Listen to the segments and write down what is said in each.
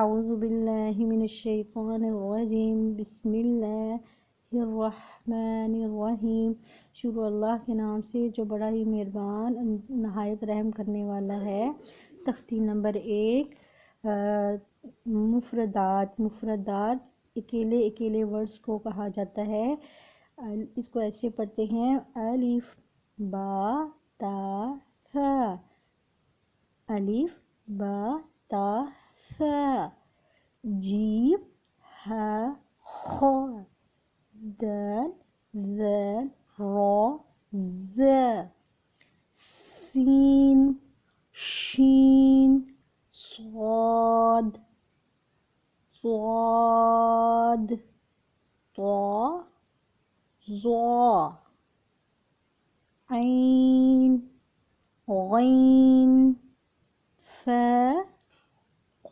اعوذ باللہ من الشیطان الرجیم بسم اللہ الرحمن الرحیم۔ شروع اللہ کے نام سے جو بڑا ہی مہربان نہایت رحم کرنے والا ہے۔ تختی نمبر 1، مفردات اکیلے اکیلے ورڈز کو کہا جاتا ہے۔ اس کو ایسے پڑھتے ہیں: الف با تا ثا، الف با تا ثا، جیم ہ خ، دال ذال را ز، سین شین صاد طا ظا، عین غین فا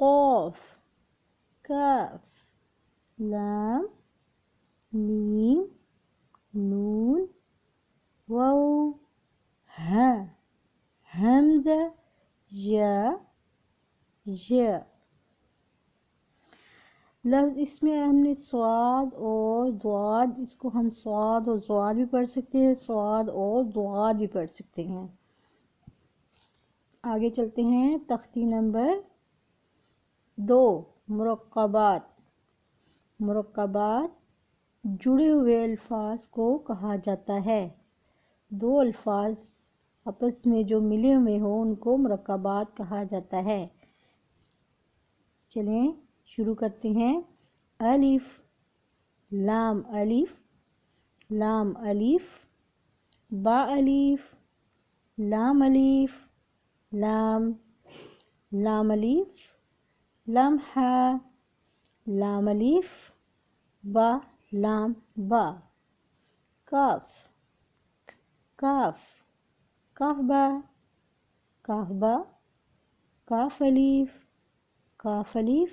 قاف کاف، لام میم نون واو ہا، حمزہ یا لفظ اس میں ہم نے صاد اور ضاد، اس کو ہم صاد اور ضاد بھی پڑھ سکتے ہیں، صاد اور ضاد بھی پڑھ سکتے ہیں۔ آگے چلتے ہیں۔ تختی نمبر 2، مرکبات جڑے ہوئے الفاظ کو کہا جاتا ہے۔ دو الفاظ آپس میں جو ملے ہوئے ہوں ان کو مرکبات کہا جاتا ہے۔ چلیں شروع کرتے ہیں۔ الف لام الف، لام الف، با الف، لام الف، لام لام الف، لام ہا، لام الف، با لام با، کاف کاف، کاف با، کاف با، کاف الف، کاف الف،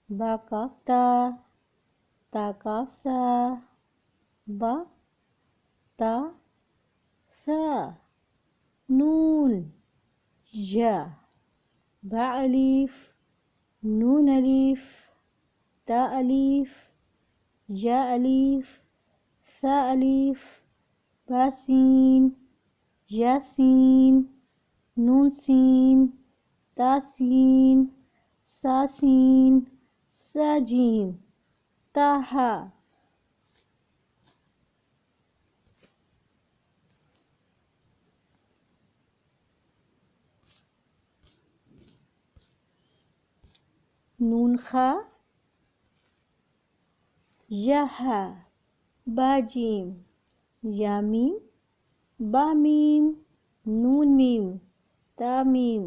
با کاف تا، تا کاف سا، با تا ثا، نون یا، با الف، نون الف، تا الف، یا الف، ثا الف، با سین، یا سین، نون سین، تا سین، سا سین، سا جیم، تا ہا۔ نون خا، یا ہا، با جیم، یا میم، با میم، نون میم، تا میم،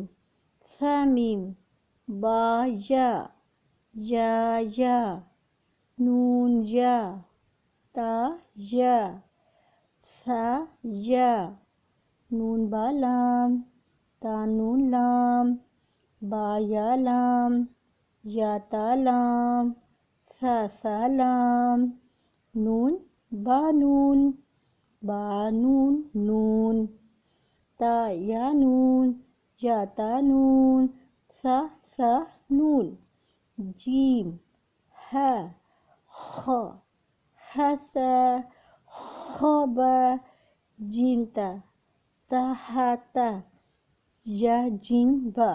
ثا میم، با یا، یا، نون یا، تا یا، ثا یا، نون با لام، تا نون لام، با یا لام، یا تا لام، ثا سا لام، نون با نون، با نون نون، تا یا نون، یا تا نون، ثا سا نون، جیم ہا خ، ہا سا، خ با، جیم تا، تا ہا تا، یا جیم با،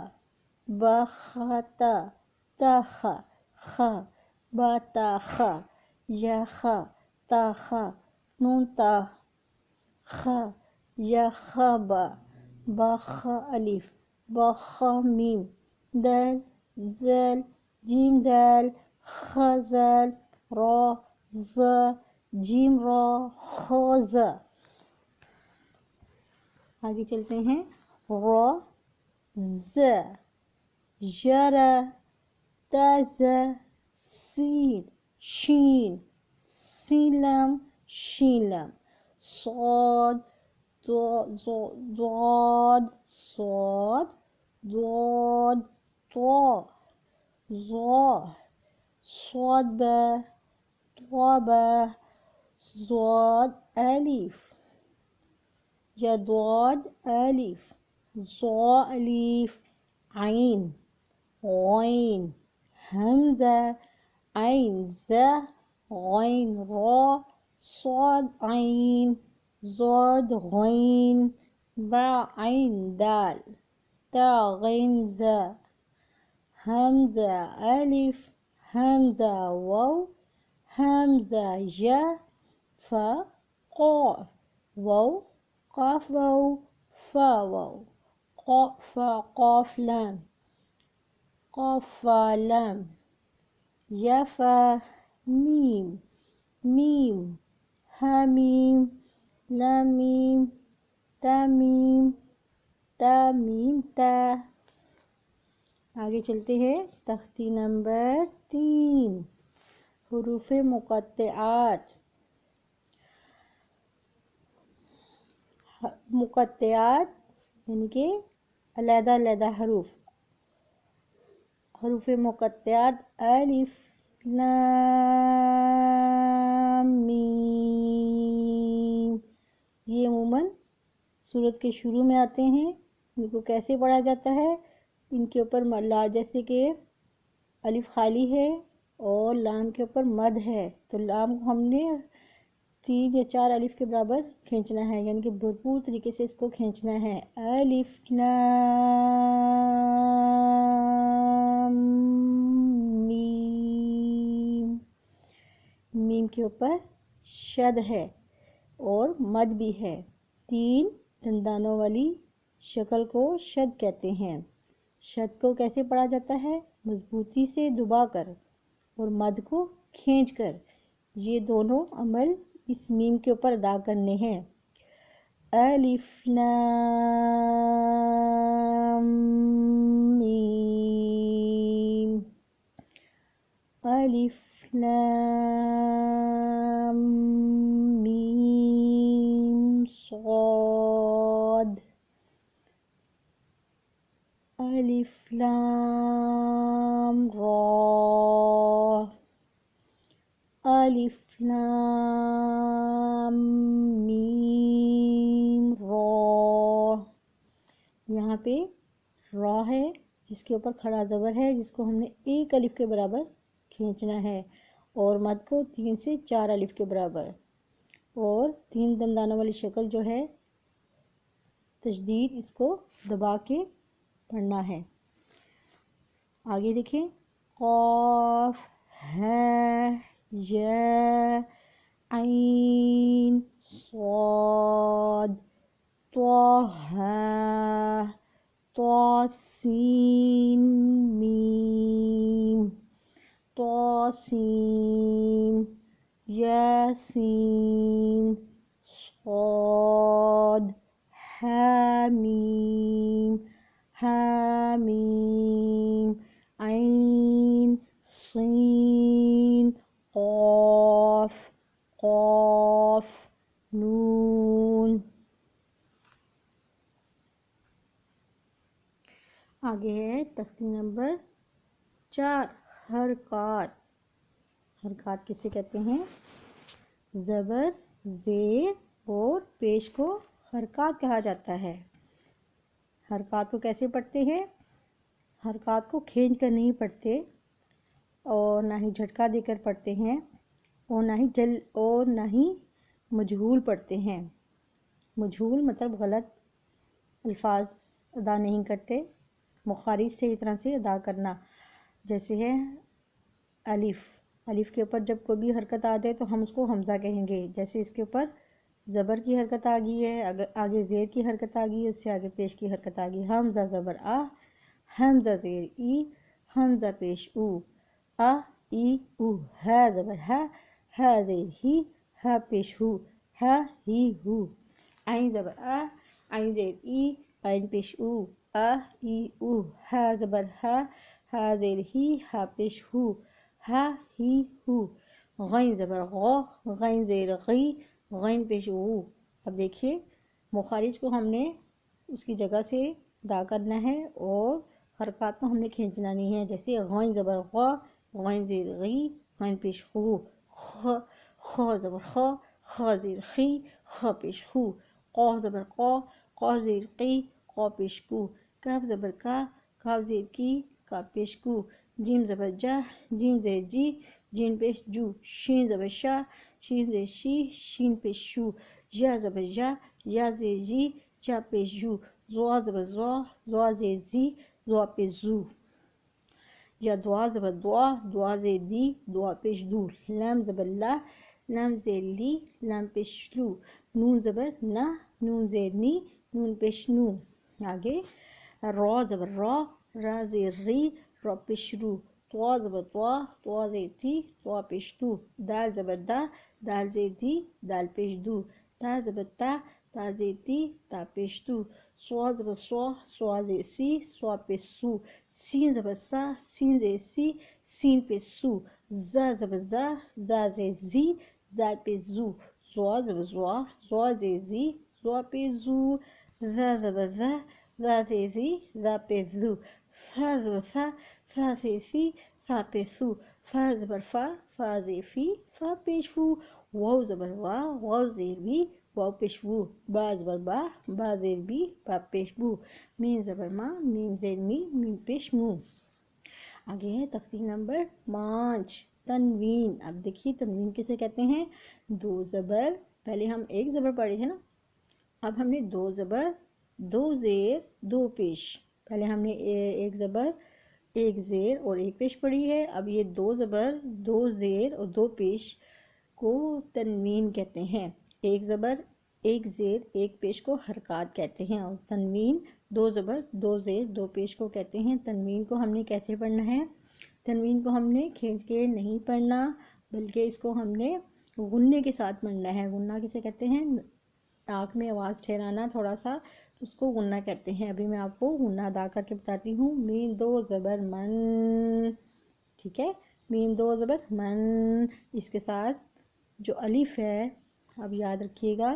با خا تا، تا خا، خا، با تا خا، یا خا، تا خا، نون تا، خا، یا خا با، با خا الف، با خا میم، دال ذال، جیم دال، خا ذال، را ز، جیم را، خا ز۔ آگے چلتے ہیں۔ را ز، جرا، تا ز، سین شین، سین لام شین لام، صاد ضاد صاد ضاد طا ظا، صاد با، طا با، ضاد الف، یا ضاد الف، ظا الف، عین غین حمزہ عین ز غین را صاد عین ضاد غین با عین دال تا غین ز حمزہ الف حمزہ واو حمزہ یا فا قاف واو قاف واو فا واو قاف فا قاف لام قاف فا لام یا فا میم میم حمیم لامیم تامیم تامیم تا. آگے چلتے ہیں تختی نمبر 3 حروف مقطعات. مقطعات یعنی کہ علیحدہ علیحدہ حروف مقطعات الف لام میم. یہ عموماً سورت کے شروع میں آتے ہیں. ان کو کیسے پڑھا جاتا ہے؟ ان کے اوپر جیسے کہ الف خالی ہے اور لام کے اوپر مد ہے تو لام کو ہم نے 3 یا 4 الف کے برابر کھینچنا ہے، یعنی کہ بھرپور طریقے سے اس کو کھینچنا ہے. الف لام میم. میم کے اوپر شد ہے اور مد بھی ہے. 3 دندانوں والی شکل کو شد کہتے ہیں. شد کو کیسے پڑھا جاتا ہے؟ مضبوطی سے دبا کر اور مد کو کھینچ کر. یہ دونوں عمل اس میم کے اوپر ادا کرنے ہیں. الف لام میم الف لام میم صاد الف لام را الف لام میم را. یہاں پہ را ہے جس کے اوپر کھڑا زبر ہے جس کو ہم نے 1 الف کے برابر کھینچنا ہے اور مد کو 3 سے 4 الف کے برابر. اور 3 دندانوں والی شکل جو ہے تشدید اس کو دبا کے پڑھنا ہے. آگے دیکھیں قاف ہے یا عین صاد طہ طاسین میم طاسین یاسین صاد حامیم حامیم عین صین قاف قاف نون. آگے ہے تختی نمبر 4 حرکات. حرکات کسے کہتے ہیں؟ زبر زیر اور پیش کو حرکات کہا جاتا ہے. حرکات کو کیسے پڑھتے ہیں؟ حرکات کو کھینچ کر نہیں پڑھتے اور نہ ہی جھٹکا دے کر پڑھتے ہیں اور نہ ہی مجہول پڑھتے ہیں. مجہول مطلب غلط الفاظ ادا نہیں کرتے. مخارج سے اس طرح سے ادا کرنا جیسے ہے الف کے اوپر جب کوئی بھی حرکت آ جائے تو ہم اس کو حمزہ کہیں گے. جیسے اس کے اوپر زبر کی حرکت آ گئی ہے، آگے زیر کی حرکت آ گئی ہے، اس سے آگے پیش کی حرکت آ گئی. حمزہ زبر حمزہ زیر ای حمزہ پیش او ای او. ہے زبر ہے زیر ہی پیش ہو ہی ہو. عین زبر عین زیر ای عین پیش او ای او. ہے زبر ہے زیر ہی پیش ہو ہی ہو. غین زبر غین زیر غی غین پیش او. اب دیکھیے مخارج کو ہم نے اس کی جگہ سے ادا کرنا ہے اور حرکات کو ہم نے کھینچنا نہیں ہے. جیسے غین زبر غین زیر غی غین پیش خو خ زبر خ زیر خی خ پیش خو. قاف زبر قاف زیر قی قا پیش کو. کاف زبر کاف زیر کی کا پیش کو. جیم زبر جا، جیم زیر جی، جین پیش جو، شین زبر شا، شین زیر شی، شین پیش شو، یا زبر یا، یا زیر جی، جا پیش جو، زوا زبر زوا، زوا زیر زی، زوا پیش زو، یا دعا زبر دعا، دعا زیر دی، دعا پیش دو، لام زبر لا، لام زیر لی، لام پیش لو، نون زبر نا، نون زیر نی، نون پیش نو. آگے را زبر را، را زیر ری، را پیش رو، طوا زبر طوا، طوا زیر تی، طوا پیش تو، دال زبر دا، دال زیر دی، دال پیش دو، تا زبر تا، تا زیر تی، تا پیش تو، سوا زبر سوا، سوا زیر سی، سوا پیش سو، سین زبر سا، سین زیر سی، سین پیش سو، زا زبر زا، زا زیر زی، زا پیش زو، زوا زبر زوا، زوا زیر زی، زوا پیش زو، ذا زبر ذا، ذا زیر زی، ذا پیش زو، ثا زبر ثا، ثا زیر سی، ثا پیش سو، فا زبر فا، فا زیر فی، فا پیش فو، واو زبر وا، واو زیر وی، واو پیش وو، با زبر با، با زیر بی، با پیش بو، میم زبر ما، میم زیر می، میم پیش مو. آگے ہے تختی نمبر 5 تنوین. اب دیکھیے تنوین کسے کہتے ہیں؟ دو زبر، پہلے ہم ایک زبر پڑھے تھے نا، اب ہم نے دو زبر، دو زیر، دو پیش. پہلے ہم نے ایک زبر، ایک زیر اور ایک پیش پڑھی ہے. اب یہ دو زبر، دو زیر اور دو پیش کو تنوین کہتے ہیں. ایک زبر، ایک زیر، ایک پیش کو حرکات کہتے ہیں، اور تنوین دو زبر، دو زیر، دو پیش کو کہتے ہیں. تنوین کو ہم نے کیسے پڑھنا ہے؟ تنوین کو ہم نے کھینچ کے نہیں پڑھنا، بلکہ اس کو ہم نے غنّے کے ساتھ پڑھنا ہے. غنّہ کسے کہتے ہیں؟ آنکھ میں آواز ٹھہرانا تھوڑا سا، اس کو غنّہ کہتے ہیں. ابھی میں آپ کو غنّہ ادا کر کے بتاتی ہوں. میم دو زبر من، ٹھیک ہے، میم دو زبر من. اس کے ساتھ جو الف ہے، اب یاد رکھیے گا،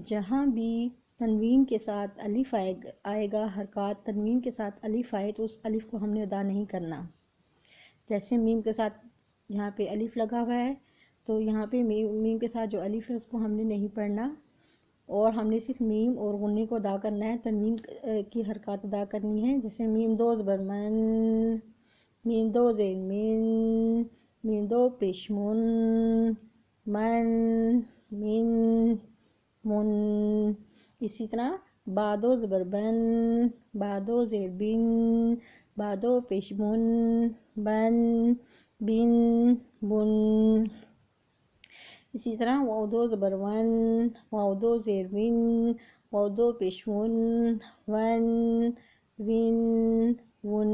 جہاں بھی تنوین کے ساتھ الف آئے گا، حرکات تنوین کے ساتھ الف آئے تو اس الف کو ہم نے ادا نہیں کرنا. جیسے میم کے ساتھ یہاں پہ الف لگا ہوا ہے، تو یہاں پہ میم کے ساتھ جو الف ہے اس کو ہم نے نہیں پڑھنا، اور ہم نے صرف میم اور غنّے کو ادا کرنا ہے، تنوین کی حرکات ادا کرنی ہے. جیسے میم دو زبر من، میم دو زیر من، میم دو پیش من، من، من، من. اسی طرح با دو زبر بن، با دو زیر بن، با دو پیش بن، بن، بن، بن. اسی طرح واو دو زبر ون، واو دو زیر ون، واو دو پیش ون، ون، ون، ون.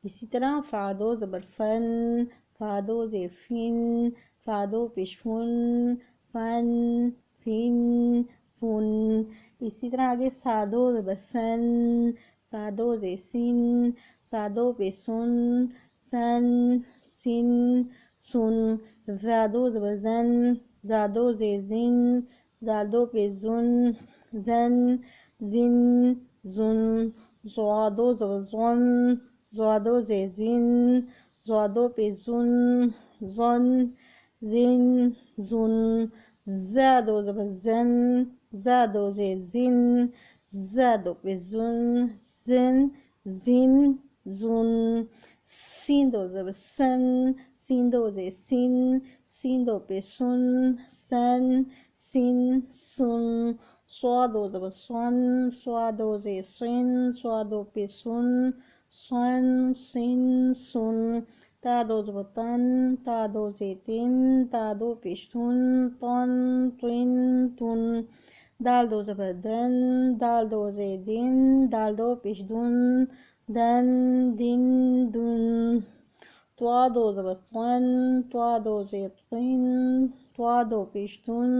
اسی طرح فا دو زبر فن، فا دو زیر فن، فا دو پیش فن، فن، فن، فن. اسی طرح آگے سا دو زبر سن، سا دو زیر سن، سا دو پیش سن، سن، سن، سن. زا دو زبر زن، زا دو زیر زن، زا دو پیش زن، زن، زن، زن. زوا دو زبر زون، زوا دو زیر زن، زوا دو پیش زن، زن، زن، زن. زا دو زبر زن، زا دو زیر زن، زا دو پیش زن، زن، زن، زن. سین دو زبر سن، سین دو زیر سن، سین دو پیش سن، سن، سن، سن. سوا دو زبر سن، سوا دو زیر سن، سوا دو پیش سن، سن، سن، سن. تا دو زبر تن، تا دو زیر تن، تا دو پیش تن، تن، تن، تن. دال دو زبر دن، دال دو زیر دن، دال دو پیش دن، دن، دن، دن. طوا دو زبر طن، طوا دو زیر طن، طوا دو پیش تن،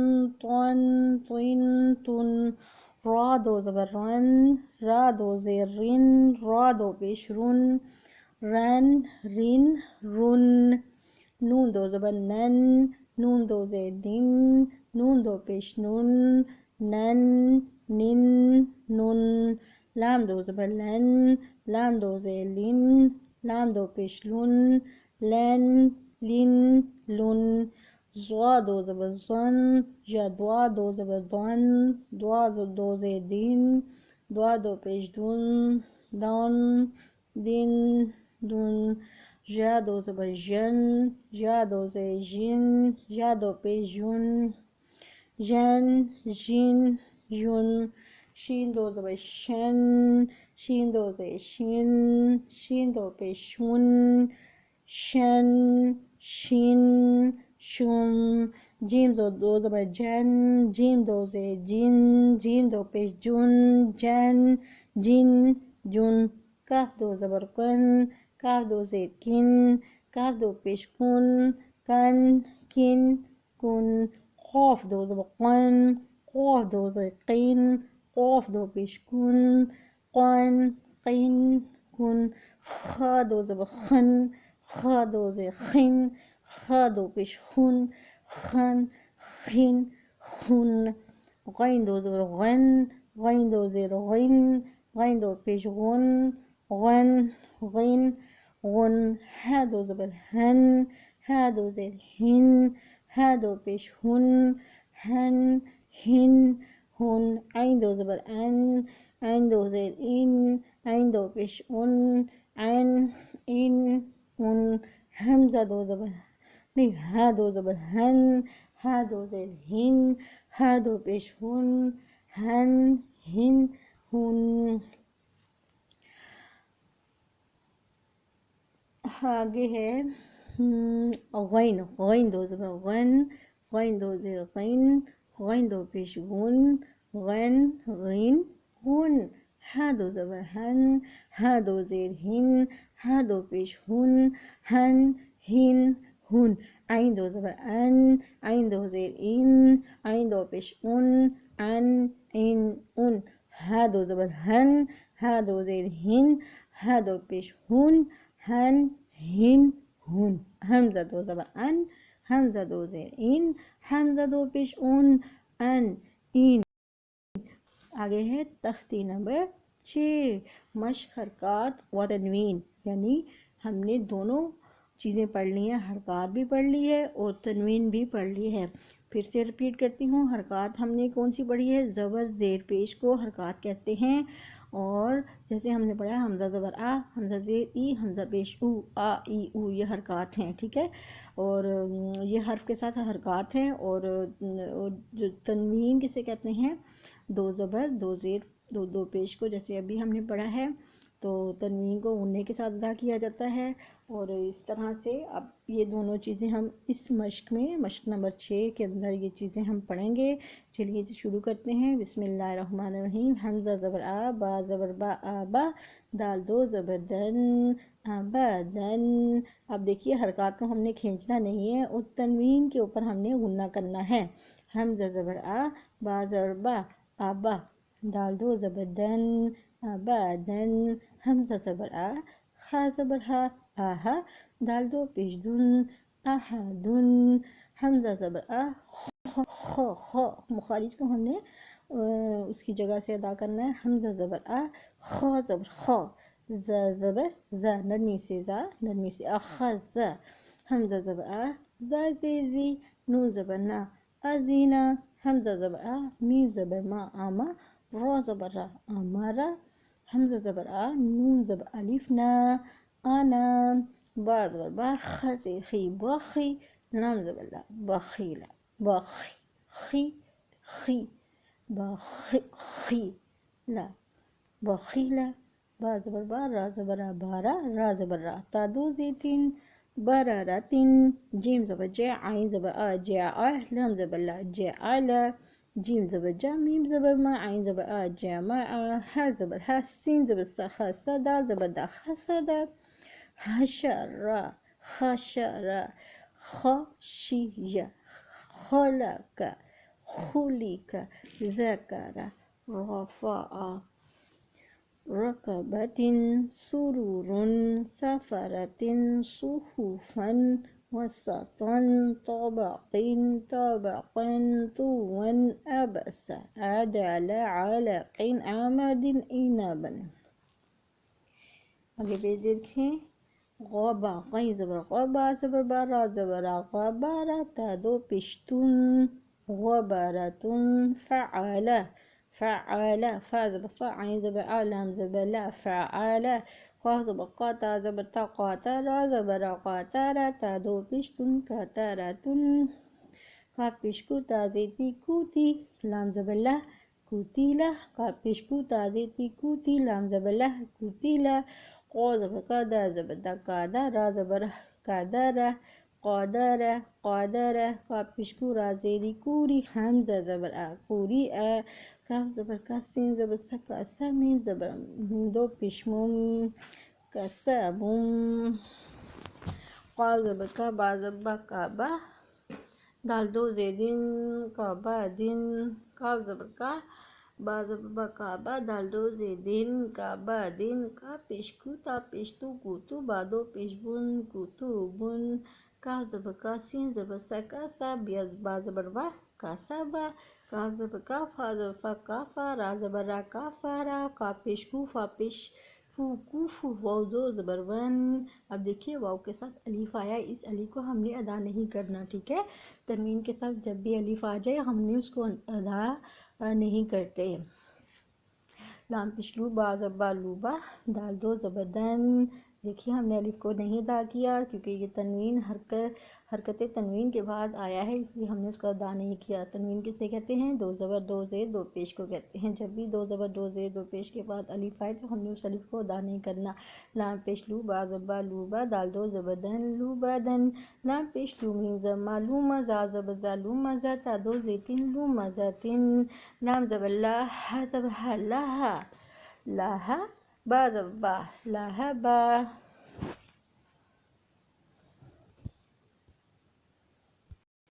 طن، طن، تن. را دو زبر رن، را دو زیر رن، را دو پیش رن، رن، رن، رن. نون دو زبر نن، نون دو زیر نن، نون دو پیش نن، نن، نن، نن. لام دو زبر لن، لام دو زیر لن، لام دو پیش لن، لن، لن، لن. زوا دو زبر زن، یا دوا دو زبر دن، دوا دو زیر دن، دوا دو پیش دن، دن، دن، دن. یا دو زبر ین، یا دو سے ین، یا دو پیش یون، ین ین یون، شین دو زبر شن، شین دو سے شین، شین دو پیش شون، شن شین شون، جیم دو زبر جن، جیم دو سے جن، جیم دو پیش جن، جن جن جن، کاف دو زبر کن، کاف دو سے کن، کاف دو پیش کن، کن کن کن، قاف دو زبر قن، قاف دو سے قن، قاف دو پیش کن، قن قن کن، خا دو زبر خن، خا دو سے خن، خا دو پیش خن، خن خن خن، غین دو زبر غن، غین دو زیر غن، غین دو پیش غن، غن غن غن، ها دو زبر ہن، ها دو زیر ہن، ها دو پیش ہن، ہن ہن ہن، عین دو زبر ان، عین دو زیر ان، عین دو پیش ان، عین ان ان، حمزہ دو زبر نہیں، ہا دو زبر ہن، ہا دو زیر ہن، ہا دو پیش ہن، ہن ہن ہن، آگے ہے غین، غین دو زبر غن، غین دو زیر غین، غین دو پیش غن، غن غین غن، ہا دو زبر ہن، ہا دو زیر ہن، ہا دو پیش ہن، ہن ہن ہن، عین دو زبر ان، عین دو زیر ان، عین دو پیش ان، ان ان ان، ہا دو زبر ہن، ہا دو زیر ہن، ہا دو پیش ہن، ہن ہن ہن، حمزہ دو زبر ان، حمزہ دو زیر ان، حمزہ دو پیش ان، ان ان، آگے ہے تختی نمبر 6، مشق حرکات و تنوین، یعنی ہم نے دونوں چیزیں پڑھ لی ہیں، حرکات بھی پڑھ لی ہے اور تنوین بھی پڑھ لی ہے۔ پھر سے رپیٹ کرتی ہوں، حرکات ہم نے کون سی پڑھی ہے؟ زبر زیر پیش کو حرکات کہتے ہیں، اور جیسے ہم نے پڑھا حمزہ زبر آ، حمزہ زیر ای، حمزہ پیش او، آ ای او، یہ حرکات ہیں، ٹھیک ہے، اور یہ حرف کے ساتھ حرکات ہیں، اور جو تنوین کسے کہتے ہیں؟ دو زبر دو زیر دو دو پیش کو، جیسے ابھی ہم نے پڑھا ہے، تو تنوین کو غنّے کے ساتھ ادا کیا جاتا ہے، اور اس طرح سے اب یہ دونوں چیزیں ہم اس مشق میں، مشق نمبر 6 کے اندر یہ چیزیں ہم پڑھیں گے۔ چلیے شروع کرتے ہیں۔ بسم اللہ الرحمن الرحیم۔ حمزہ زبر آ، با زبر با، آبا، دال دو زبر دن، آبادن۔ اب دیکھیے حرکات کو ہم نے کھینچنا نہیں ہے، اور تنوین کے اوپر ہم نے غنّہ کرنا ہے۔ حمزہ زبر آ، با زبر با، آبا، دال دو زبر دن، آبادن، حمزہ زبر آ، خا زبر ہا، آہا، دال دو پیش دن، آہادن، حمزہ زبر آ، خا خا، مخارج کو ہم نے اس کی جگہ سے ادا کرنا ہے۔ حمزہ زبر آ، خا زبر خا، ز زبر ز، نرمی سے زا، نرمی سے اخذ، حمزہ زبر آ، زا زی، نون زبر نا، ازینا، حمزہ زبر آ، میم زبر ما، آما، را زبر را، آمارا، حمزہ زبر آ، نون زبر الف نا، آنا، با زبر با، خ سے خی، باخی، لام زبر لا، باخیلا، باخی، خی خی، باخی خی لا، باخیلا، با زبر با، را زبر را، بارا، را زبر را، تا دو زیتین، برارتن، جیم زبر جے، عین زبر آ، جاء، لام زبر لا، جاءلا، جیم زبر جا، میم زبر ما، عین زبر آ، جامع، ها زبر ها، سین زبر سا، خسا، دال زبر دا، خسدا، حشر، خشر، خشیہ، خلق، خلق، ذکر، رفع، رکبت، سرور، سفرة، صحفا، وسط، طبق، طبقا، طوا، أبس، عدل، علق، عمد، عنب۔ آگے پیج دیکھیں، غبا، غین زبر غبا، زبر با، را زبر را، غبارہ، تا دو پشتون، غبرتن، فعل، فعل، فا زبر فا، عین زبر آ، لام زبر لا، فعل، قا زبر قا تا زبر تا قا تا را زبر را قا تا را تا دو پیش کن کا تا را تن کاف پیش کو تا زیتی کوتی لام زبر لا کوتیلا کاف پیش کو تا زیتی کوتی لام زبر لا کوتیلا قا زبر کا دا زبر دا کا دا را زبر کا دا را قادر قادر کاف پیش کو را زیری کوری حمزہ زبر آ کوری آ کاف زبر کا سین زبر سا کا سا میم زبر دو پیش مم کسبم قاف زبر کا با زبر کا با دال دو زیدین کا با دین کاف زبر کا با زبر با کا با دال دو زیدین کا با دین کا پیش کو تا پیش تو کو تو با دو پیش بن کو تو بن کاف زبر کا سین زبر سا کا سا با زبر با کا سا با کاف زبر کا فا زبر فا کا فا را زبر را کا فا را کاف پیش کو فا پیش فو کو فو واو دو زبر ون اب دیکھیے واو کے ساتھ الف آیا اس الف کو ہم نے ادا نہیں کرنا ٹھیک ہے تنوین کے ساتھ جب بھی الف آ جائے ہم نے اس کو ادا نہیں کرتے لام پیش لو با زبا لوبا دال دو زبردن دیکھیے ہم نے الف کو نہیں ادا کیا کیونکہ یہ تنوین حرکت تنوین کے بعد آیا ہے اس لیے ہم نے اس کو ادا نہیں کیا تنوین کسے کہتے ہیں دو زبر دو زیر دو پیش کو کہتے ہیں جب بھی دو زبر دو زیر دو پیش کے بعد الف آئے تو ہم نے اس الف کو ادا نہیں کرنا لام پیش لو با زبا لوبا دال دو زبردن لوبا دن لام پیش لو میم زما لوما زا زبر زا لوما زا تا دو زیتین لوما زاتین لام زبر لا ہا زبر ہا لا ہا لا ہا با زبر با لا ہا با